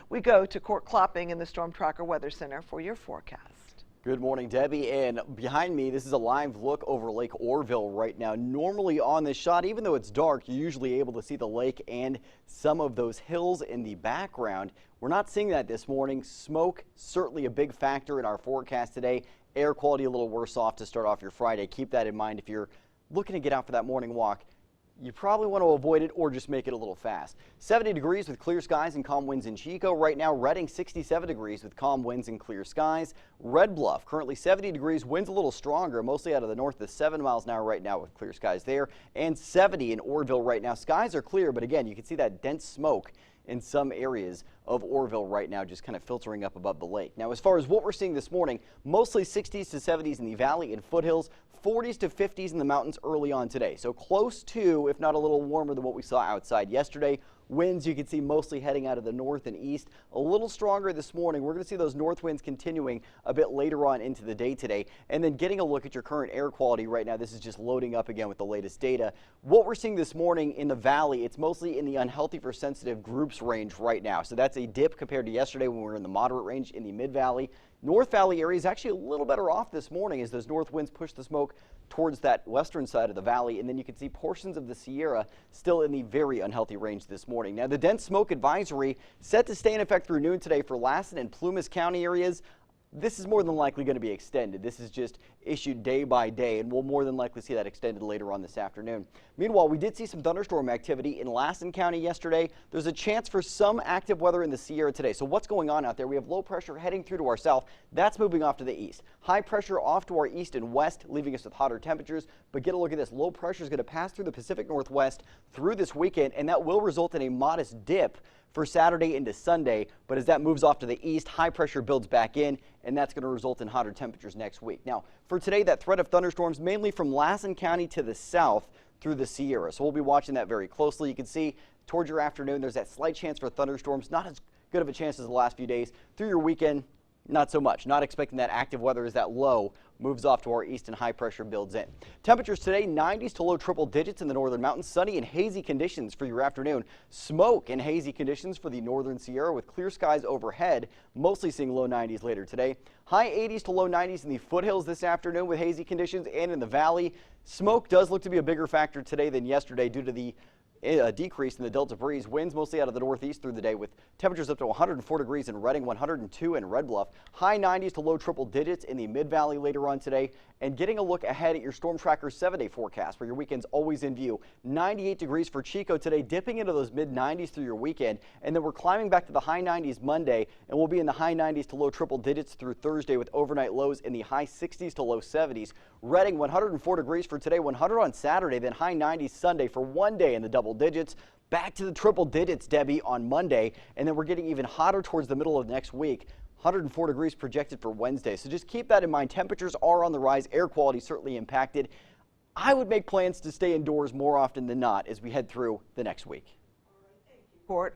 We go to Court Klopping in the Storm Tracker Weather Center for your forecast. Good morning, Debbie, and behind me, this is a live look over Lake Oroville right now. Normally on this shot, even though it's dark, you're usually able to see the lake and some of those hills in the background. We're not seeing that this morning. Smoke, certainly a big factor in our forecast today. Air quality a little worse off to start off your Friday. Keep that in mind if you're looking to get out for that morning walk. You probably want to avoid it or just make it a little fast. 70 degrees with clear skies and calm winds in Chico. Right now, Redding 67 degrees with calm winds and clear skies. Red Bluff currently 70 degrees, winds a little stronger, mostly out of the north to 7 miles an hour right now with clear skies there. And 70 in Oroville right now. Skies are clear, but again, you can see that dense smoke in some areas of Oroville right now, just kind of filtering up above the lake. Now, as far as what we're seeing this morning, mostly 60s to 70s in the valley and foothills, 40s to 50s in the mountains early on today. So close to, if not a little warmer than what we saw outside yesterday. Winds you can see mostly heading out of the north and east. A little stronger this morning. We're going to see those north winds continuing a bit later on into the day today. And then getting a look at your current air quality right now. This is just loading up again with the latest data. What we're seeing this morning in the valley, it's mostly in the unhealthy for sensitive groups range right now. So that's a dip compared to yesterday when we were in the moderate range in the mid valley. North Valley area is actually a little better off this morning as those north winds push the smoke towards that western side of the valley, and then you can see portions of the Sierra still in the very unhealthy range this morning. Now, the dense smoke advisory set to stay in effect through noon today for Lassen and Plumas County areas. This is more than likely going to be extended. This is just issued day by day, and we'll more than likely see that extended later on this afternoon. Meanwhile, we did see some thunderstorm activity in Lassen County yesterday. There's a chance for some active weather in the Sierra today. So what's going on out there? We have low pressure heading through to our south. That's moving off to the east. High pressure off to our east and west, leaving us with hotter temperatures. But get a look at this. Low pressure is going to pass through the Pacific Northwest through this weekend, and that will result in a modest dip for Saturday into Sunday. But as that moves off to the east, high pressure builds back in, and that's going to result in hotter temperatures next week. Now, for today, that threat of thunderstorms mainly from Lassen County to the south through the Sierra. So we'll be watching that very closely. You can see towards your afternoon, there's that slight chance for thunderstorms. Not as good of a chance as the last few days. Through your weekend, not so much. Not expecting that active weather as that low moves off to our east and high pressure builds in. Temperatures today, 90s to low triple digits in the northern mountains. Sunny and hazy conditions for your afternoon. Smoke and hazy conditions for the northern Sierra with clear skies overhead. Mostly seeing low 90s later today. High 80s to low 90s in the foothills this afternoon with hazy conditions, and in the valley. Smoke does look to be a bigger factor today than yesterday due to the decrease in the Delta breeze. Winds mostly out of the northeast through the day with temperatures up to 104 degrees in Redding, 102 in Red Bluff. High 90s to low triple digits in the mid-valley later on today. And getting a look ahead at your Storm Tracker 7-day forecast where your weekend's always in view. 98 degrees for Chico today, dipping into those mid-90s through your weekend. And then we're climbing back to the high 90s Monday, and we'll be in the high 90s to low triple digits through Thursday with overnight lows in the high 60s to low 70s. Redding, 104 degrees for today, 100 on Saturday, then high 90s Sunday for one day in the double digits. Back to the triple digits, Debbie, on Monday, and then we're getting even hotter towards the middle of next week. 104 degrees projected for Wednesday. So just keep that in mind. Temperatures are on the rise. Air quality certainly impacted. I would make plans to stay indoors more often than not as we head through the next week. Report